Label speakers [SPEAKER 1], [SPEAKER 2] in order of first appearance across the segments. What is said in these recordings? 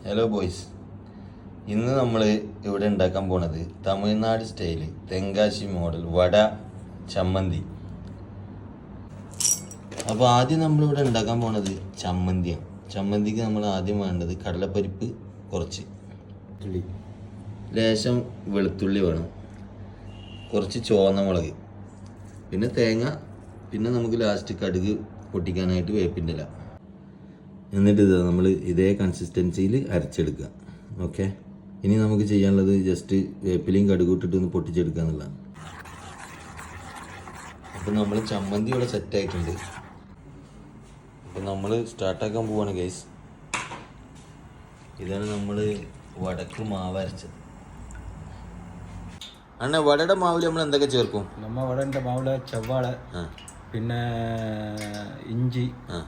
[SPEAKER 1] Hello boys, ഇന്ന് നമ്മൾ ഇവിടെ ഉണ്ടാക്കാൻ പോണത് തമിഴ്നാട് സ്റ്റൈല് തെങ്കാശി മോഡൽ വട ചമ്മന്തി. അപ്പോൾ ആദ്യം നമ്മളിവിടെ ഉണ്ടാക്കാൻ പോണത് ചമ്മന്തിയാണ്. ചമ്മന്തിക്ക് നമ്മൾ ആദ്യം വേണ്ടത് കടലപ്പരിപ്പ് കുറച്ച്, ലേശം വെളുത്തുള്ളി വേണം, കുറച്ച് ചുവന്ന മുളക്, പിന്നെ തേങ്ങ, പിന്നെ നമുക്ക് ലാസ്റ്റ് കടുക് പൊട്ടിക്കാനായിട്ട് വേപ്പിൻ്റെ ഇല. എന്നിട്ട് ഇത് നമ്മൾ ഇതേ കൺസിസ്റ്റൻസിയിൽ അരച്ചെടുക്കുക. ഓക്കെ, ഇനി നമുക്ക് ചെയ്യാനുള്ളത് ജസ്റ്റ് വേപ്പിലയും കടുക് ഇട്ടിട്ട് ഒന്ന് പൊട്ടിച്ചെടുക്കുക എന്നുള്ളതാണ്. അപ്പം നമ്മൾ ചമ്മന്തി ഇവിടെ സെറ്റായിട്ടുണ്ട്. അപ്പം നമ്മൾ സ്റ്റാർട്ടാക്കാൻ പോവാണ് ഗൈസ്. ഇതാണ് നമ്മൾ വടക്ക് മാവ് അരച്ചത്. അണ്ണ വടയുടെ മാവിൽ നമ്മൾ എന്തൊക്കെ ചേർക്കും?
[SPEAKER 2] നമ്മ വടന്റെ മാവില് ചവ്വാഴ, പിന്നെ ഇഞ്ചി,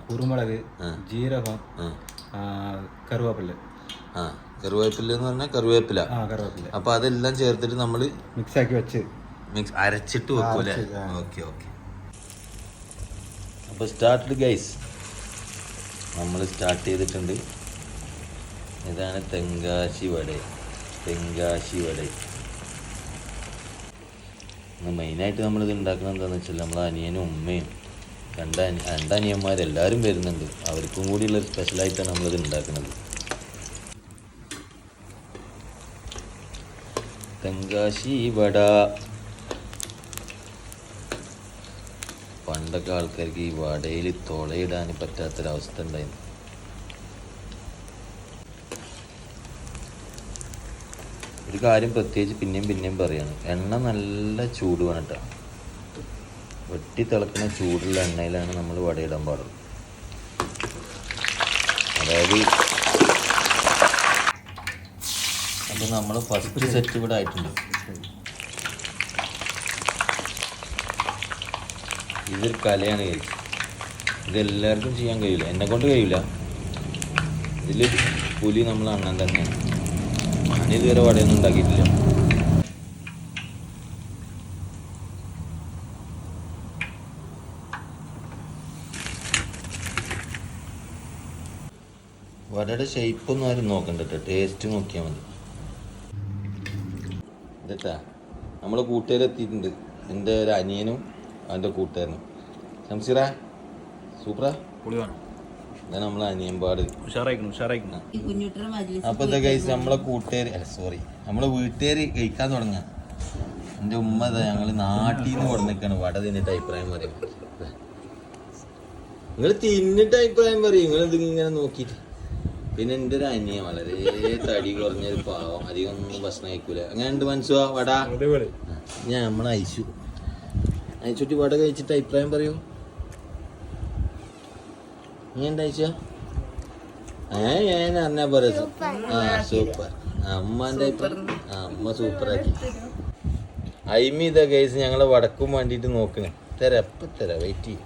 [SPEAKER 2] കുരുമുളക്, ജീരകം, കറുവേപ്പില.
[SPEAKER 1] കറിവേപ്പില എന്ന് പറഞ്ഞാൽ കറിവേപ്പില. അപ്പൊ അതെല്ലാം ചേർത്തിട്ട് നമ്മൾ
[SPEAKER 2] മിക്സ് ആക്കി വെച്ച്
[SPEAKER 1] അരച്ചിട്ട് വെക്കൂല്ലേ? Okay okay. അപ്പൊ സ്റ്റാർട്ട് ഗൈസ്, നമ്മൾ സ്റ്റാർട്ട് ചെയ്തിട്ടുണ്ട്. ഇതാണ് തെങ്കാശി വട. തെങ്കാശി വട മെയിനായിട്ട് നമ്മളിത് ഉണ്ടാക്കുന്നത് എന്താണെന്ന് വെച്ചാൽ നമ്മളെ അനിയനും ഉമ്മയും രണ്ട് അനിയന്മാരെല്ലാവരും വരുന്നുണ്ട്. അവർക്കും കൂടിയുള്ള സ്പെഷ്യലായിട്ടാണ് നമ്മളിത് ഉണ്ടാക്കുന്നത്. തെങ്കാശി വട. പണ്ടൊക്കെ ആൾക്കാർക്ക് ഈ വടയിൽ തുളയിടാൻ പറ്റാത്തൊരവസ്ഥ ഉണ്ടായിരുന്നു. ഒരു കാര്യം പ്രത്യേകിച്ച് പിന്നെയും പറയാണ്, എണ്ണ നല്ല ചൂട് വേണം കേട്ടോ. വെട്ടി തിളക്കുന്ന ചൂടുള്ള എണ്ണയിലാണ് നമ്മൾ വടയിടാൻ പാടുള്ളൂ. അതായത് അപ്പം നമ്മൾ ഫസ്റ്റ് സെറ്റ് ഇവിടെ ആയിട്ടുണ്ട്. ഇതൊരു കലയാണ് കഴിച്ചത്. ഇതെല്ലാവർക്കും ചെയ്യാൻ കഴിയില്ല, എന്നെ കൊണ്ട് കഴിയില്ല. ഇതിൽ പുലി നമ്മൾ അണ്ണൻ തന്നെയാണ്. ഞാനിതുവരെ വടയൊന്നും ഉണ്ടാക്കിയിട്ടില്ല. വടയുടെ ഷേപ്പൊന്നും ആരും നോക്കണ്ട കേട്ടോ, ടേസ്റ്റ് നോക്കിയാൽ മതി. ഇതാ നമ്മൾ കൂട്ടുകാരെത്തിയിട്ടുണ്ട്. എൻ്റെ ഒരു അനിയനും അവൻ്റെ കൂട്ടുകാരനും. ശംസീറ സൂപ്പറാ, ഇതാണ് നമ്മളെ അനിയൻപാട്. അപ്പൊ എന്താ കഴിച്ച് നമ്മളെ കൂട്ടുകാര് നമ്മളെ വീട്ടുകാര് കഴിക്കാൻ തുടങ്ങാം. എൻ്റെ ഉമ്മ ഞങ്ങള് നാട്ടിൽ നിന്ന് കൊടുന്നിക്കാണ് വട തിന്നിട്ട് അഭിപ്രായം പറയും. നിങ്ങൾ തിന്നിട്ട് അഭിപ്രായം പറയും, നിങ്ങൾ എന്തെങ്കിലും നോക്കിയിട്ട്. പിന്നെ എൻ്റെ ഒരു അനിയൻ വളരെ തടി കുറഞ്ഞൊരു പാവം, അധികം ഒന്നും ഭക്ഷണം കഴിക്കൂല. അങ്ങനെ ഉണ്ട് മനസ്സുവാ വട. ഞാൻ നമ്മളെ അയച്ചുട്ടി വട കഴിച്ചിട്ട് അഭിപ്രായം പറയൂ. നീ എന്താ അയച്ച? ഞാൻ അറിഞ്ഞാ പറയാ. സൂപ്പർ. അമ്മന്റെ അഭിപ്രായം അമ്മ സൂപ്പറാക്കി. അയിമി ഇതാ കേസ് ഞങ്ങളെ വടക്കും വേണ്ടിയിട്ട് നോക്കണേ. തരാ വെയിറ്റ് ചെയ്യും.